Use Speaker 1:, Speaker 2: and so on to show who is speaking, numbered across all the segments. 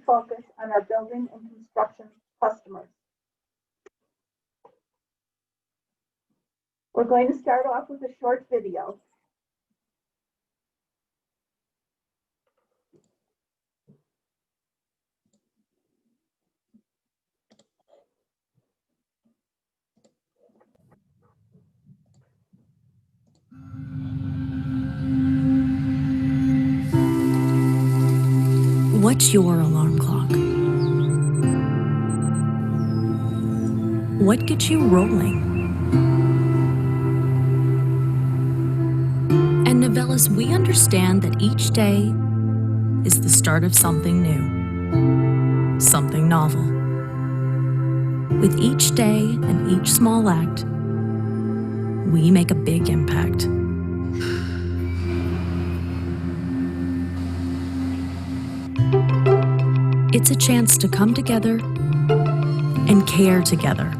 Speaker 1: focus on our building and construction customers. We're going to start off with a short video.
Speaker 2: What's your alarm clock? What gets you rolling? At Novelis, we understand that each day is the start of something new, something novel. With each day and each small act, we make a big impact. It's a chance to come together and care together,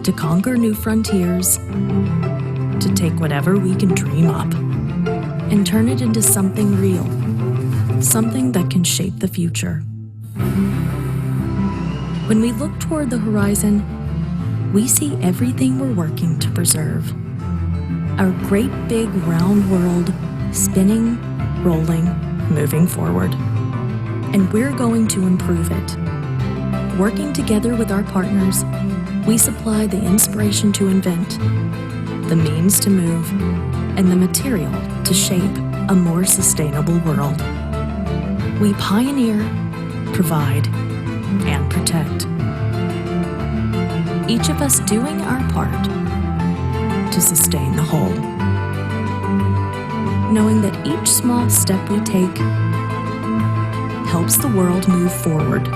Speaker 2: to conquer new frontiers, to take whatever we can dream up and turn it into something real, something that can shape the future. When we look toward the horizon, we see everything we're working to preserve. Our great big round world spinning, rolling, moving forward. And we're going to improve it. Working together with our partners, we supply the inspiration to invent, the means to move, and the material to shape a more sustainable world. We pioneer, provide, and protect. Each of us doing our part to sustain the whole. Knowing that each small step we take helps the world move forward.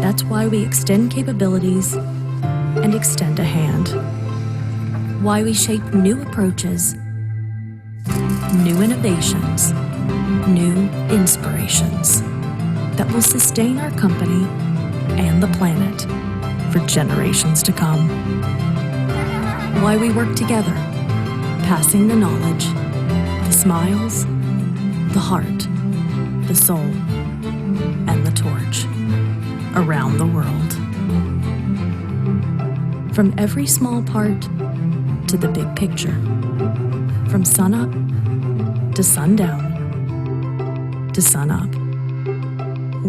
Speaker 2: That's why we extend capabilities and extend a hand. Why we shape new approaches, new innovations, new inspirations that will sustain our company and the planet for generations to come. Why we work together, passing the knowledge, the smiles, the heart, the soul, and the torch around the world. From every small part to the big picture, from sunup to sundown to sunup,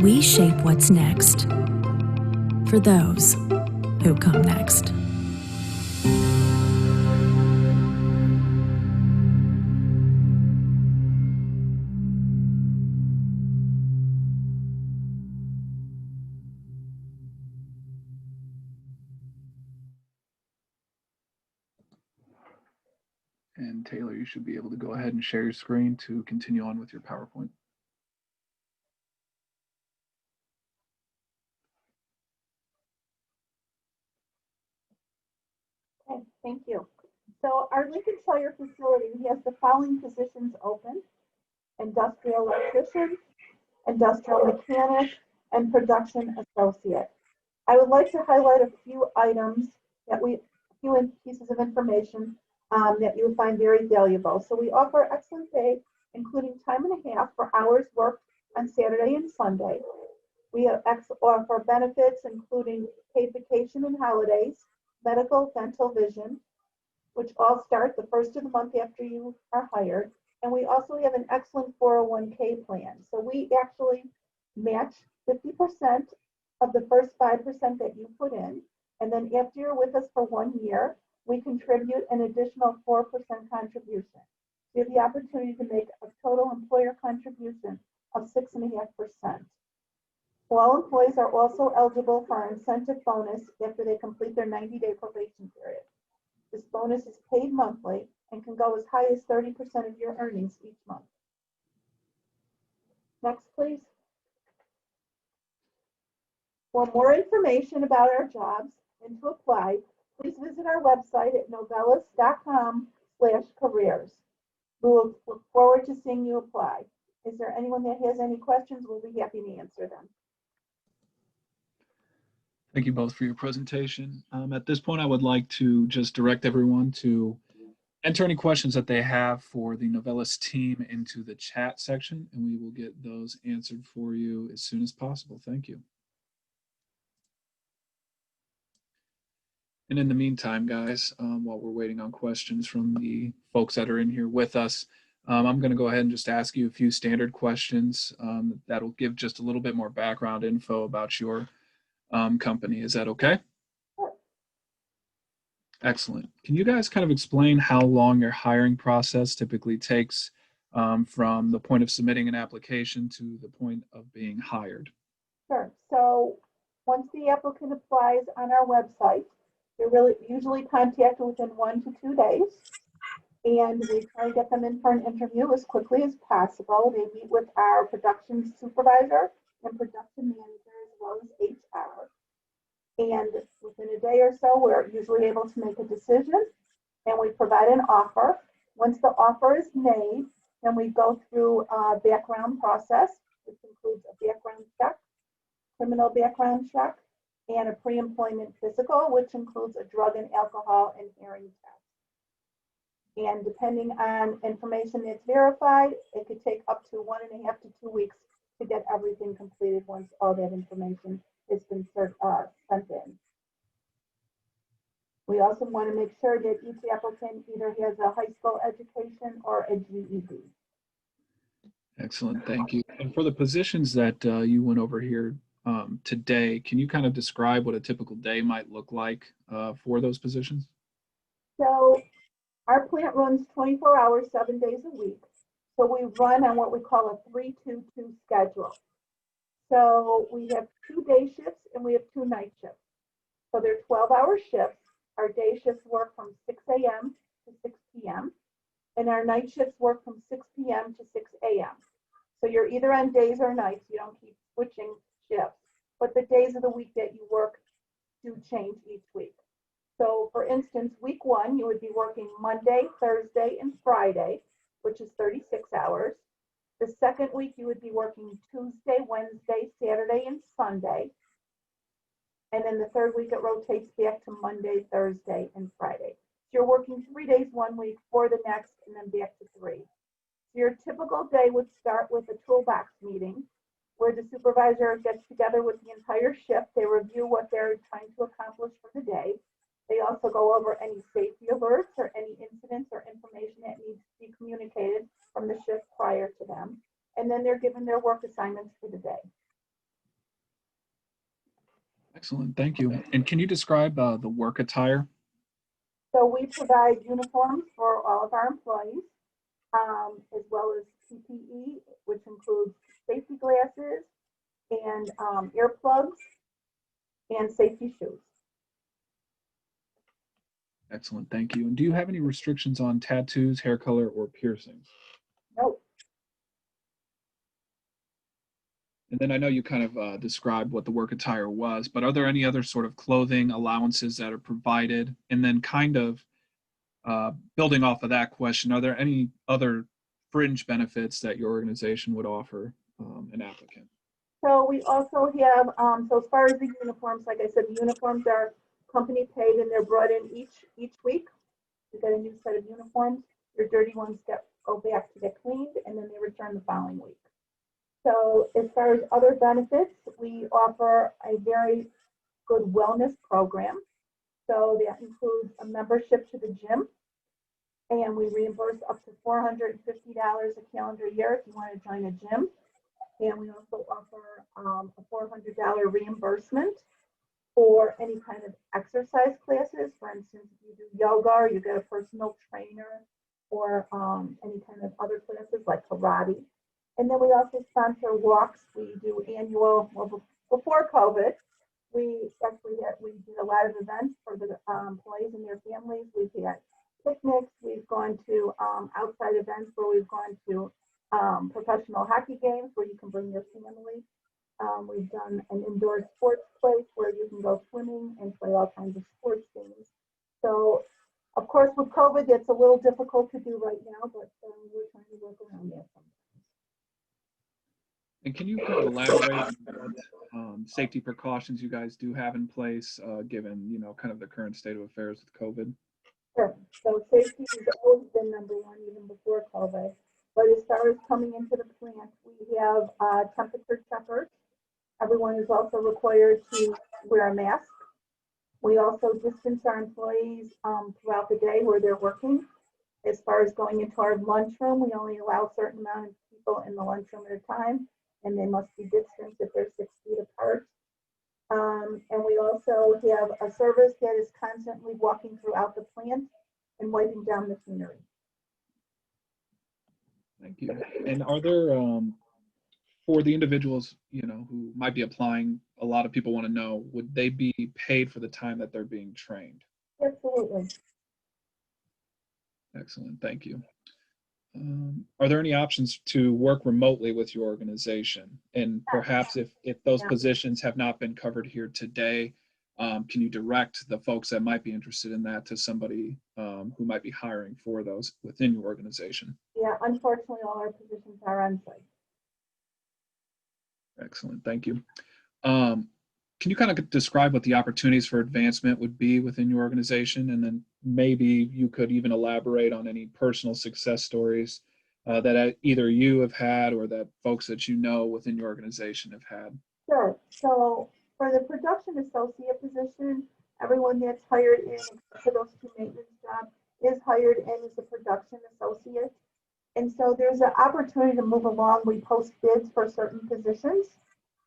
Speaker 2: we shape what's next for those who come next.
Speaker 3: And Taylor, you should be able to go ahead and share your screen to continue on with your PowerPoint.
Speaker 1: Okay, thank you. So our Lincoln Shire facility has the following positions open: industrial electrician, industrial mechanic, and production associate. I would like to highlight a few items that few pieces of information that you would find very valuable. So we offer excellent pay, including time and a half for hours worked on Saturday and Sunday. We offer benefits, including paid vacation and holidays, medical, dental, vision, which all start the first of the month after you are hired. And we also have an excellent 401k plan. So we actually match 50% of the first 5% that you put in. And then after you're with us for 1 year, we contribute an additional 4% contribution. You have the opportunity to make a total employer contribution of 6.5%. All employees are also eligible for our incentive bonus after they complete their 90-day probation period. This bonus is paid monthly and can go as high as 30% of your earnings each month. Next, please. For more information about our jobs and to apply, please visit our website at novelis.com/careers. We will look forward to seeing you apply. Is there anyone that has any questions? We'll be happy to answer them.
Speaker 3: Thank you both for your presentation. At this point, I would like to just direct everyone to enter any questions that they have for the Novelis team into the chat section, and we will get those answered for you as soon as possible. Thank you. And in the meantime, guys, while we're waiting on questions from the folks that are in here with us, I'm going to go ahead and just ask you a few standard questions that'll give just a little bit more background info about your company. Is that okay? Excellent. Can you guys kind of explain how long your hiring process typically takes from the point of submitting an application to the point of being hired?
Speaker 1: Sure. So once the applicant applies on our website, they're usually contacted within 1 to 2 days. And we try to get them in for an interview as quickly as possible. They meet with our production supervisor and production manager as well as HR. And within a day or so, we're usually able to make a decision and we provide an offer. Once the offer is made, then we go through a background process, which includes a background check, criminal background check, and a pre-employment physical, which includes a drug and alcohol and hearing test. And depending on information that's verified, it could take up to 1.5 to 2 weeks to get everything completed once all that information has been sent in. We also want to make sure that each applicant either has a high school education or a GED.
Speaker 3: Excellent, thank you. And for the positions that you went over here today, can you kind of describe what a typical day might look like for those positions?
Speaker 1: So our plant runs 24 hours, 7 days a week. So we run on what we call a 3-2-2 schedule. So we have 2 day shifts and we have 2 night shifts. So they're 12-hour shifts. Our day shifts work from 6 a.m. to 6 p.m. And our night shifts work from 6 p.m. to 6 a.m. So you're either on days or nights. You don't keep switching shifts. But the days of the week that you work do change each week. So for instance, week 1, you would be working Monday, Thursday, and Friday, which is 36 hours. The second week, you would be working Tuesday, Wednesday, Saturday, and Sunday. And then the third week, it rotates back to Monday, Thursday, and Friday. So you're working 3 days one week, 4 the next, and then back to 3. So your typical day would start with a toolbox meeting where the supervisor gets together with the entire shift. They review what they're trying to accomplish for the day. They also go over any safety alerts or any incidents or information that needs to be communicated from the shift prior to them. And then they're given their work assignments for the day.
Speaker 3: Excellent, thank you. And can you describe the work attire?
Speaker 1: So we provide uniforms for all of our employees, as well as PPE, which includes safety glasses and earplugs and safety shoes.
Speaker 3: Excellent, thank you. And do you have any restrictions on tattoos, hair color, or piercings?
Speaker 1: Nope.
Speaker 3: And then I know you kind of described what the work attire was, but are there any other sort of clothing allowances that are provided? And then kind of building off of that question, are there any other fringe benefits that your organization would offer an applicant?
Speaker 1: So we also have, so as far as the uniforms, like I said, the uniforms are company paid and they're brought in each week. You get a new set of uniforms. Your dirty ones go back to get cleaned and then they return the following week. So as far as other benefits, we offer a very good wellness program. So that includes a membership to the gym, and we reimburse up to $450 a calendar year if you want to join a gym. And we also offer a $400 reimbursement for any kind of exercise classes. For instance, if you do yoga or you get a personal trainer or any kind of other classes like karate. And then we also sponsor walks. We do annual, well, before COVID, we did a lot of events for the employees and their families. We've had picnics. We've gone to outside events where we've gone to professional hockey games where you can bring your family. We've done an indoor sports place where you can go swimming and play all kinds of sports games. So, of course, with COVID, it's a little difficult to do right now, but we're trying to work around that sometimes.
Speaker 3: And can you kind of elaborate on what safety precautions you guys do have in place, given kind of the current state of affairs with COVID?
Speaker 1: Sure. So safety has always been number one, even before COVID. But as far as coming into the plant, we have temperature checkers. Everyone is also required to wear a mask. We also distance our employees throughout the day where they're working. As far as going into our lunchroom, we only allow a certain amount of people in the lunchroom at a time, and they must be distanced if they're 6 feet apart. And we also have a service that is constantly walking throughout the plant and wiping down machinery.
Speaker 3: Thank you. And are there, for the individuals, who might be applying, a lot of people want to know, would they be paid for the time that they're being trained?
Speaker 1: Absolutely.
Speaker 3: Excellent. Thank you. Are there any options to work remotely with your organization? And perhaps if those positions have not been covered here today, can you direct the folks that might be interested in that to somebody who might be hiring for those within your organization?
Speaker 1: Yeah, unfortunately, all our positions are on site.
Speaker 3: Excellent. Thank you. Can you kind of describe what the opportunities for advancement would be within your organization? And then maybe you could even elaborate on any personal success stories that either you have had or that folks that you know within your organization have had.
Speaker 1: Sure. So for the production associate position, everyone that's hired in for those two maintenance jobs is hired in as a production associate. And so there's an opportunity to move along. We post bids for certain positions.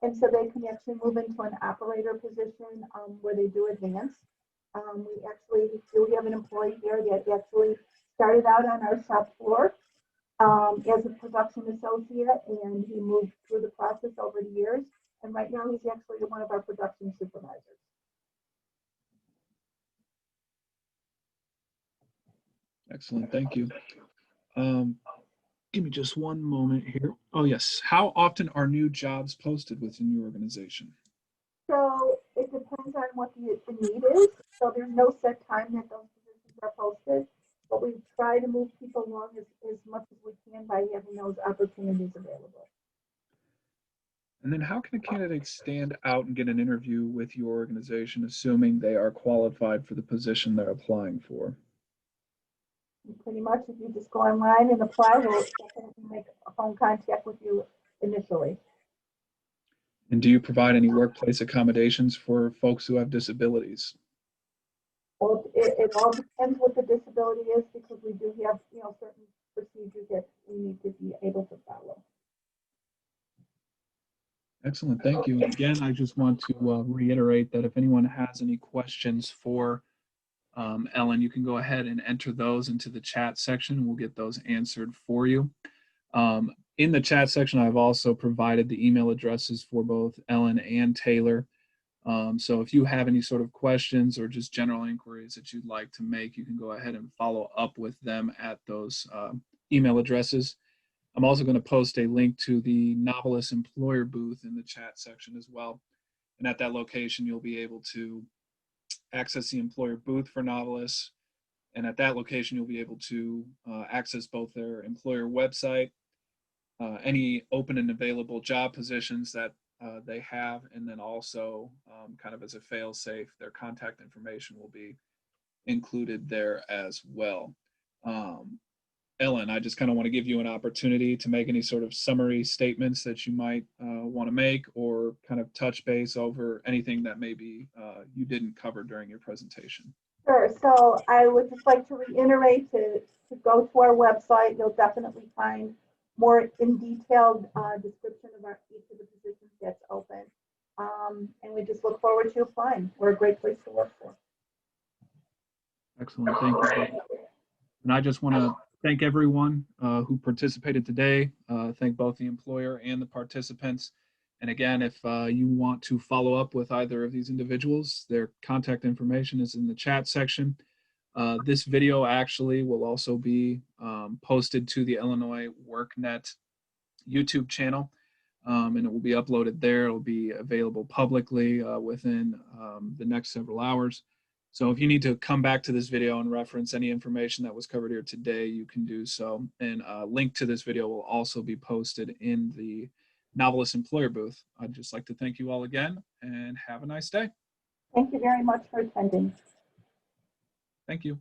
Speaker 1: And so they can actually move into an operator position where they do advance. We actually do have an employee here that actually started out on our shop floor as a production associate, and he moved through the process over the years. And right now he's actually one of our production supervisors.
Speaker 3: Excellent. Thank you. Give me just one moment here. Oh, yes. How often are new jobs posted within your organization?
Speaker 1: So it depends on what the need is. So there's no set time that those positions are posted, but we try to move people along as much as we can by having those opportunities available.
Speaker 3: And then how can a candidate stand out and get an interview with your organization, assuming they are qualified for the position they're applying for?
Speaker 1: And pretty much if you just go online and apply, we'll definitely make a phone contact with you initially.
Speaker 3: And do you provide any workplace accommodations for folks who have disabilities?
Speaker 1: Well, it all depends what the disability is, because we do have, certain procedures that we need to be able to follow.
Speaker 3: Excellent. Thank you. And again, I just want to reiterate that if anyone has any questions for Ellen, you can go ahead and enter those into the chat section. We'll get those answered for you. In the chat section, I've also provided the email addresses for both Ellen and Taylor. So if you have any sort of questions or just general inquiries that you'd like to make, you can go ahead and follow up with them at those email addresses. I'm also going to post a link to the Novelis employer booth in the chat section as well. And at that location, you'll be able to access the employer booth for Novelis. And at that location, you'll be able to access both their employer website, any open and available job positions that they have, and then also kind of as a fail-safe, their contact information will be included there as well. Ellen, I just kind of want to give you an opportunity to make any sort of summary statements that you might want to make, or kind of touch base over anything that maybe you didn't cover during your presentation.
Speaker 1: Sure. So I would just like to reiterate to go to our website. You'll definitely find more in detailed description of each of the positions that's open. And we just look forward to applying. We're a great place to work for.
Speaker 3: Excellent. Thank you. And I just want to thank everyone who participated today. Thank both the employer and the participants. And again, if you want to follow up with either of these individuals, their contact information is in the chat section. This video actually will also be posted to the Illinois workNet YouTube channel, and it will be uploaded there. It will be available publicly within the next several hours. So if you need to come back to this video and reference any information that was covered here today, you can do so. And a link to this video will also be posted in the Novelis employer booth. I'd just like to thank you all again and have a nice day.
Speaker 1: Thank you very much for attending.
Speaker 3: Thank you.